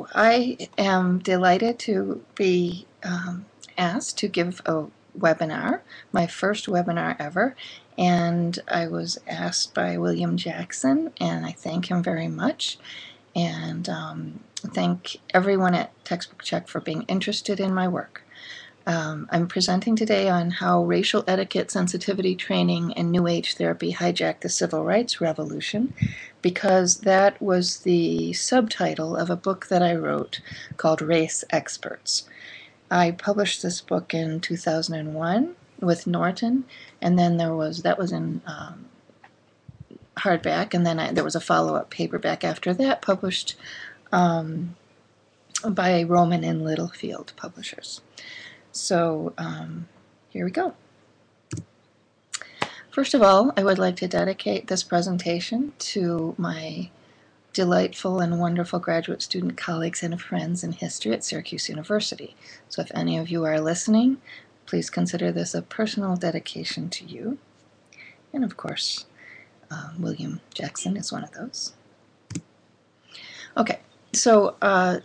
So I am delighted to be asked to give a webinar, my first webinar ever, and I was asked by William Jackson, and I thank him very much, and thank everyone at Textbook Check for being interested in my work. I'm presenting today on how racial etiquette, sensitivity training, and New Age therapy hijacked the Civil Rights Revolution, because that was the subtitle of a book that I wrote called Race Experts. I published this book in 2001 with Norton, and then that was in hardback, and then there was a follow-up paperback after that published by Rowman and Littlefield Publishers. So here we go. First of all, I would like to dedicate this presentation to my delightful and wonderful graduate student colleagues and friends in history at Syracuse University. So if any of you are listening, please consider this a personal dedication to you. And of course, William Jackson is one of those. Okay, so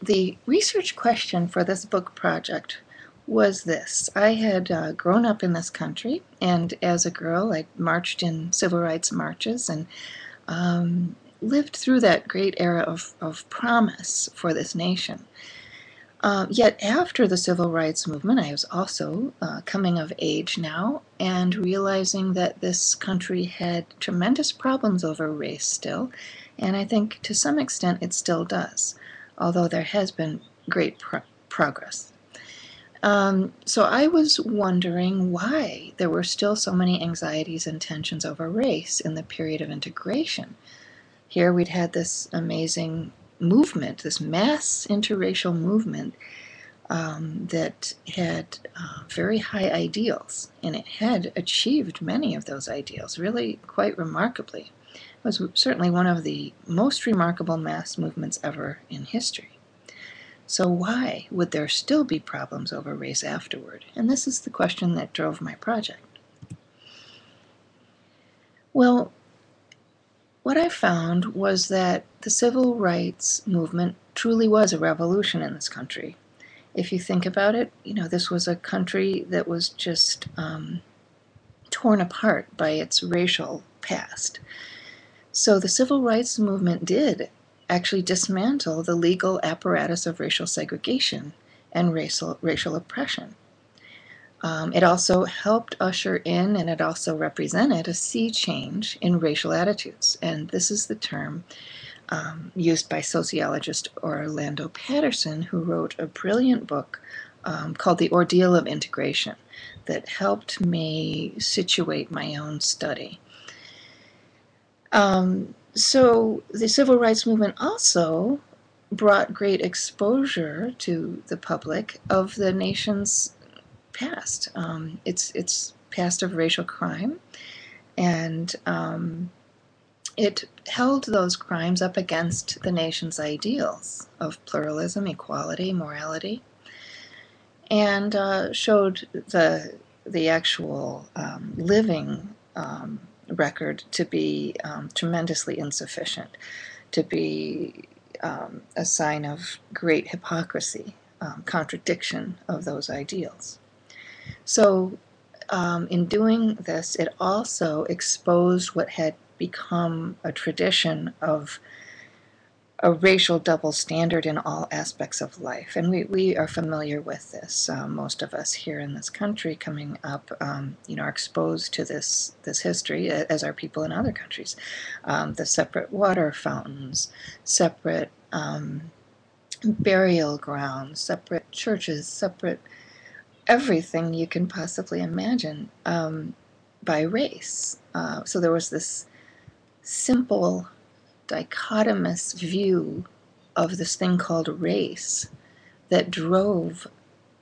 the research question for this book project was this. I had grown up in this country, and as a girl I marched in civil rights marches and lived through that great era of promise for this nation. Yet after the civil rights movement, I was also coming of age now and realizing that this country had tremendous problems over race still, and I think to some extent it still does, although there has been great progress. So I was wondering why there were still so many anxieties and tensions over race in the period of integration. Here we'd had this amazing movement, this mass interracial movement that had very high ideals, and it had achieved many of those ideals really quite remarkably. It was certainly one of the most remarkable mass movements ever in history. So why would there still be problems over race afterward? And this is the question that drove my project. Well, what I found was that the civil rights movement truly was a revolution in this country. If you think about it, this was a country that was just torn apart by its racial past. So the civil rights movement did actually dismantle the legal apparatus of racial segregation and racial oppression. It also helped usher in, and it also represented, a sea change in racial attitudes. And this is the term used by sociologist Orlando Patterson, who wrote a brilliant book called The Ordeal of Integration that helped me situate my own study. So the civil rights movement also brought great exposure to the public of the nation's past, its past of racial crime, and it held those crimes up against the nation's ideals of pluralism, equality, morality, and showed the actual living record to be tremendously insufficient, to be a sign of great hypocrisy, contradiction of those ideals. So in doing this, it also exposed what had become a tradition of a racial double standard in all aspects of life. And we are familiar with this. Most of us here in this country coming up are exposed to this history, as are people in other countries. The separate water fountains, separate burial grounds, separate churches, separate everything you can possibly imagine by race. So there was this simple dichotomous view of this thing called race that drove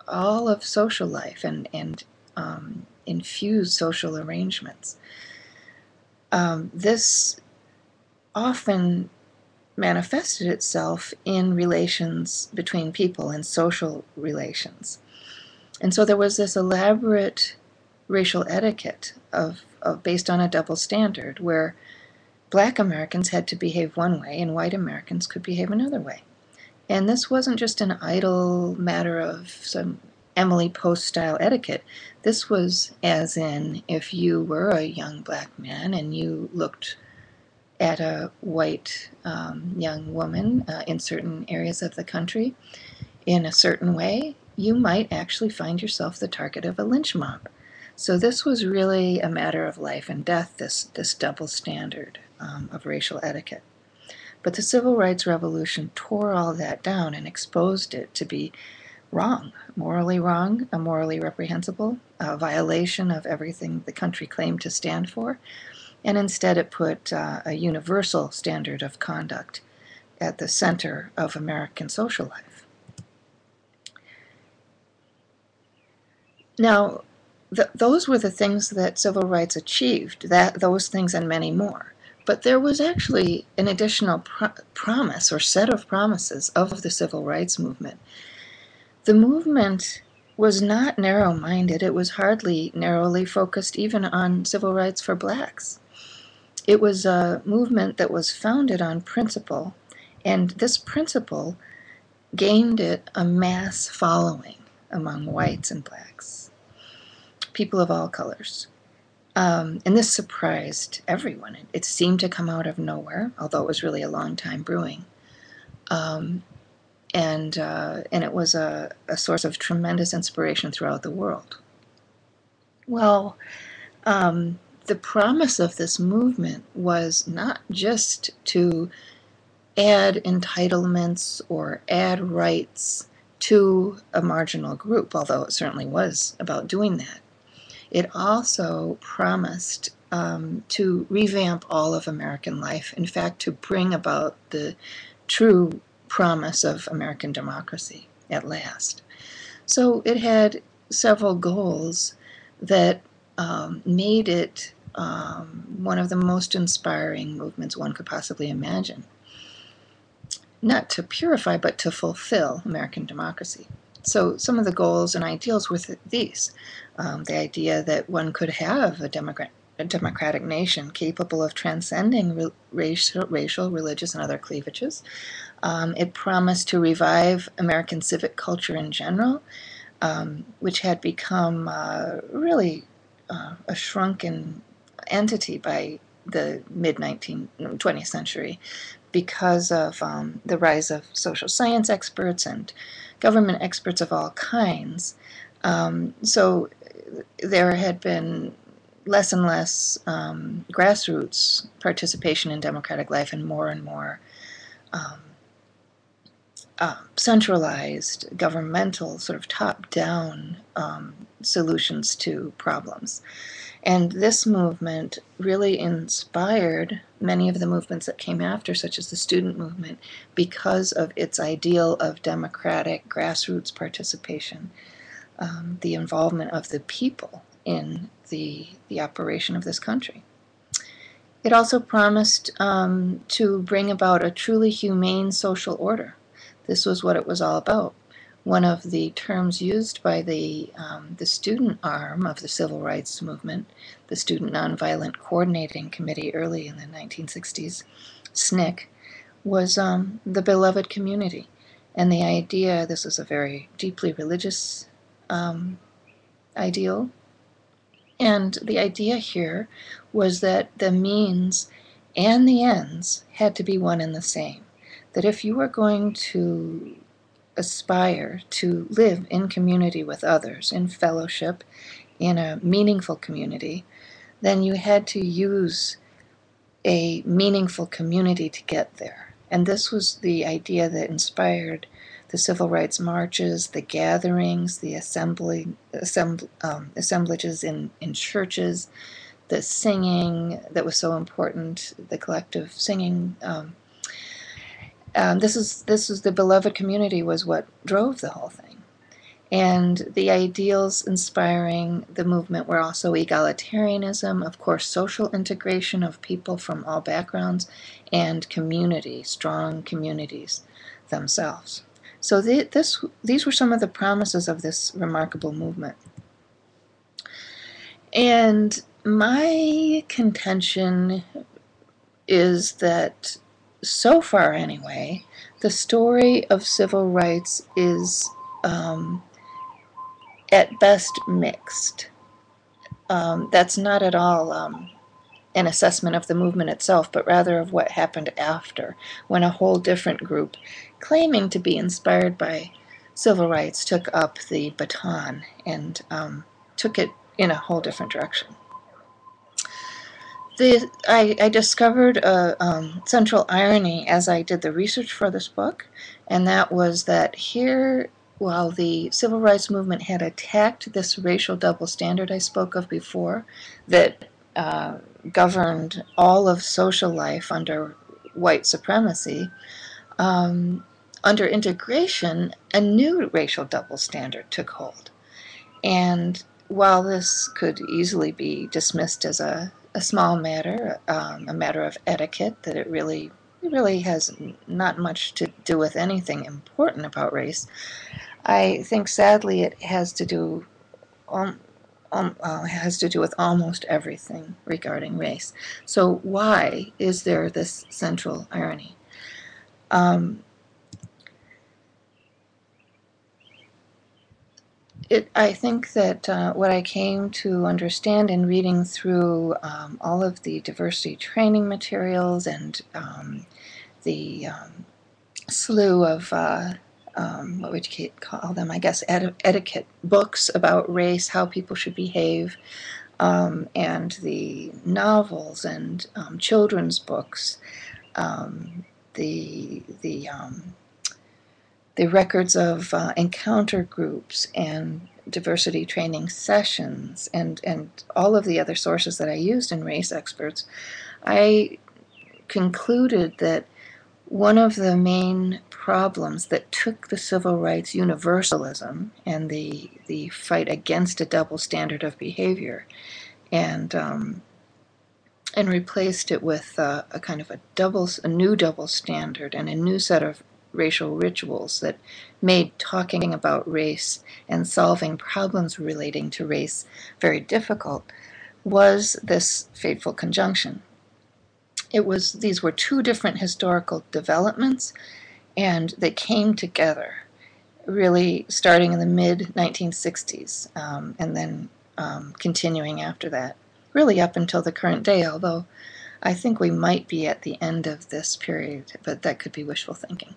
all of social life and infused social arrangements. This often manifested itself in relations between people and social relations. And so there was this elaborate racial etiquette based on a double standard, where Black Americans had to behave one way and white Americans could behave another way. And this wasn't just an idle matter of some Emily Post style etiquette. This was as in if you were a young black man and you looked at a white young woman in certain areas of the country in a certain way, you might actually find yourself the target of a lynch mob. So this was really a matter of life and death, this double standard of racial etiquette. But the Civil Rights Revolution tore all that down and exposed it to be wrong, morally reprehensible, a violation of everything the country claimed to stand for, and instead it put a universal standard of conduct at the center of American social life. Now, those were the things that civil rights achieved, those things and many more. But there was actually an additional promise or set of promises of the civil rights movement. The movement was not narrow-minded. It was hardly narrowly focused even on civil rights for blacks. It was a movement that was founded on principle, and this principle gained it a mass following among whites and blacks, people of all colors. And this surprised everyone. It seemed to come out of nowhere, although it was really a long time brewing. And it was a source of tremendous inspiration throughout the world. Well, the promise of this movement was not just to add entitlements or add rights to a marginal group, although it certainly was about doing that. It also promised to revamp all of American life, in fact, to bring about the true promise of American democracy at last. So it had several goals that made it one of the most inspiring movements one could possibly imagine. Not to purify, but to fulfill American democracy. So some of the goals and ideals were these. The idea that one could have a democratic nation capable of transcending racial, religious, and other cleavages. It promised to revive American civic culture in general, which had become really a shrunken entity by the mid-20th century because of the rise of social science experts and government experts of all kinds. So there had been less and less grassroots participation in democratic life and more centralized, governmental, sort of top-down solutions to problems. And this movement really inspired many of the movements that came after, such as the student movement, because of its ideal of democratic grassroots participation, the involvement of the people in the operation of this country. It also promised to bring about a truly humane social order. This was what it was all about. One of the terms used by the student arm of the civil rights movement, the Student Nonviolent Coordinating Committee early in the 1960s, SNCC, was the beloved community. And the idea, this was a very deeply religious ideal, and the idea here was that the means and the ends had to be one and the same. That if you were going to aspire to live in community with others, in fellowship, in a meaningful community, then you had to use a meaningful community to get there. And this was the idea that inspired the civil rights marches, the gatherings, the assemblages in churches, the singing that was so important, the collective singing. This is the beloved community was what drove the whole thing. And the ideals inspiring the movement were also egalitarianism, of course, social integration of people from all backgrounds, and community, strong communities themselves. So these were some of the promises of this remarkable movement. And my contention is that so far anyway, the story of civil rights is at best mixed. That's not at all an assessment of the movement itself, but rather of what happened after, when a whole different group, claiming to be inspired by civil rights, took up the baton and took it in a whole different direction. I discovered a central irony as I did the research for this book, and that was that here, while the civil rights movement had attacked this racial double standard I spoke of before, that governed all of social life under white supremacy, under integration, a new racial double standard took hold. And while this could easily be dismissed as a small matter, a matter of etiquette, that it really has not much to do with anything important about race, I think sadly it has to do with almost everything regarding race. So why is there this central irony? I think that what I came to understand in reading through all of the diversity training materials and the slew of what would you call them? I guess etiquette books about race, how people should behave, and the novels and children's books, the records of encounter groups and diversity training sessions, and all of the other sources that I used in Race Experts, I concluded that one of the main problems that took the civil rights universalism and the fight against a double standard of behavior and replaced it with a kind of a new double standard and a new set of racial rituals that made talking about race and solving problems relating to race very difficult, was this fateful conjunction. These were two different historical developments, and they came together really starting in the mid-1960s and then continuing after that, really up until the current day, although I think we might be at the end of this period, but that could be wishful thinking.